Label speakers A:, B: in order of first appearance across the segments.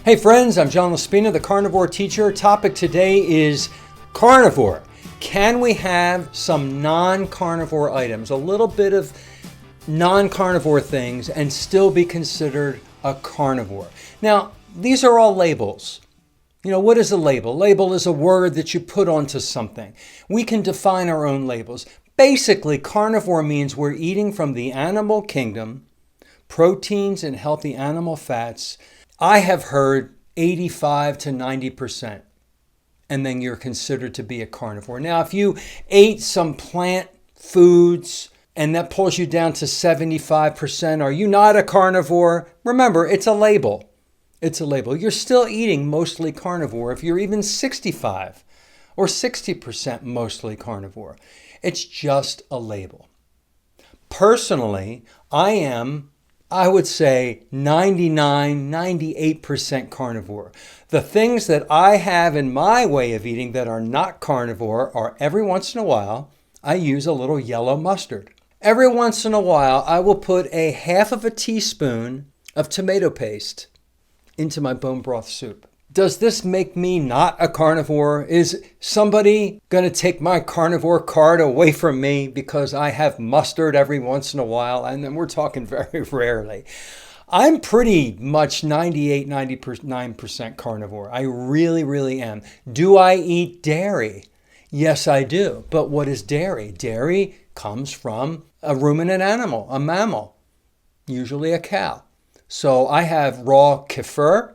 A: Hey friends, I'm John Laspina, the Carnivore Teacher. Topic today is carnivore. Can we have some non-carnivore items, a little bit of non-carnivore things, and still be considered a carnivore? Now, these are all labels. You know, what is a label? Label is a word that you put onto something. We can define our own labels. Basically, carnivore means we're eating from the animal kingdom, proteins and healthy animal fats. I have heard 85 to 90%, and then you're considered to be a carnivore. Now, if you ate some plant foods and that pulls you down to 75%, are you not a carnivore? Remember, it's a label. It's a label. You're still eating mostly carnivore if you're even 65 or 60% mostly carnivore. It's just a label. Personally, I would say 99, 98% carnivore. The things that I have in my way of eating that are not carnivore are every once in a while, I use a little yellow mustard. Every once in a while, I will put a half of a teaspoon of tomato paste into my bone broth soup. Does this make me not a carnivore? Is somebody going to take my carnivore card away from me because I have mustard every once in a while? And then we're talking very rarely. I'm pretty much 98, 99% carnivore. I really, really am. Do I eat dairy? Yes, I do. But what is dairy? Dairy comes from a ruminant animal, a mammal, usually a cow. So I have raw kefir.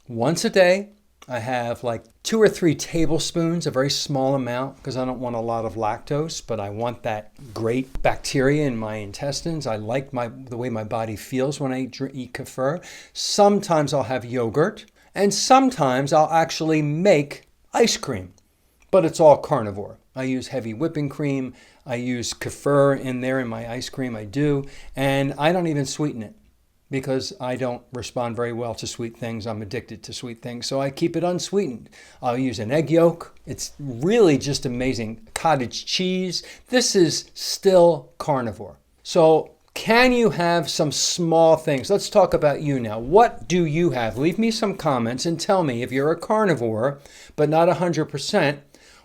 A: Once a day, I have like 2 or 3 tablespoons, a very small amount, because I don't want a lot of lactose, but I want that great bacteria in my intestines. I like the way my body feels when I eat kefir. Sometimes I'll have yogurt, and sometimes I'll actually make ice cream, but it's all carnivore. I use heavy whipping cream. I use kefir in there in my ice cream. I do, and I don't even sweeten it, because I don't respond very well to sweet things. I'm addicted to sweet things, so I keep it unsweetened. I'll use an egg yolk. It's really just amazing. Cottage cheese. This is still carnivore. So can you have some small things? Let's talk about you now. What do you have? Leave me some comments and tell me if you're a carnivore, but not 100%,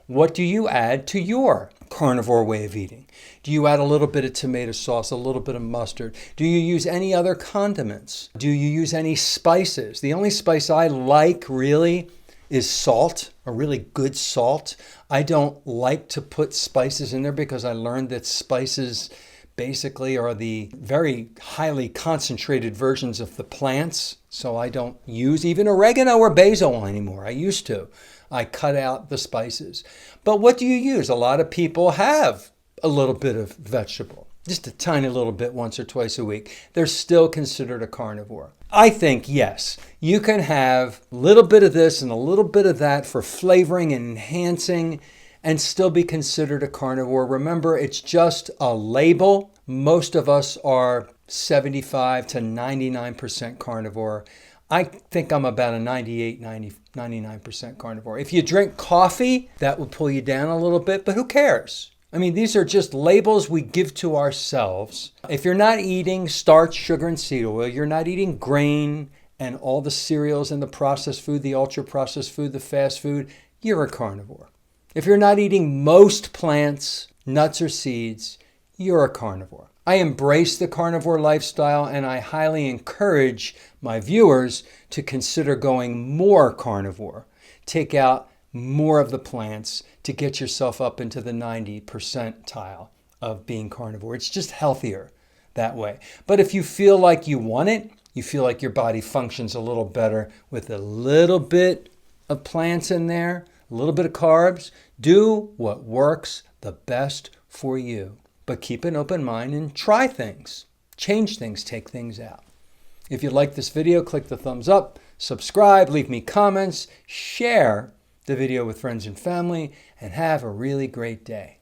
A: what do you add to your carnivore way of eating? Do you add a little bit of tomato sauce, a little bit of mustard? Do you use any other condiments? Do you use any spices? The only spice I like really is salt, a really good salt. I don't like to put spices in there because I learned that spices basically are the very highly concentrated versions of the plants. So I don't use even oregano or basil anymore. I used to. I cut out the spices. But what do you use? A lot of people have a little bit of vegetable, just a tiny little bit once or twice a week. They're still considered a carnivore. I think, yes, you can have a little bit of this and a little bit of that for flavoring and enhancing and still be considered a carnivore. Remember, it's just a label. Most of us are 75 to 99% carnivore. I think I'm about a 98, 99% carnivore. If you drink coffee, that will pull you down a little bit, but who cares? I mean, these are just labels we give to ourselves. If you're not eating starch, sugar, and seed oil, you're not eating grain and all the cereals and the processed food, the ultra-processed food, the fast food, you're a carnivore. If you're not eating most plants, nuts, or seeds, you're a carnivore. I embrace the carnivore lifestyle, and I highly encourage my viewers to consider going more carnivore. Take out more of the plants to get yourself up into the 90 percentile of being carnivore. It's just healthier that way. But if you feel like you want it, you feel like your body functions a little better with a little bit of plants in there, a little bit of carbs, do what works the best for you. But keep an open mind and try things. Change things, take things out. If you like this video, click the thumbs up, subscribe, leave me comments, share the video with friends and family, and have a really great day.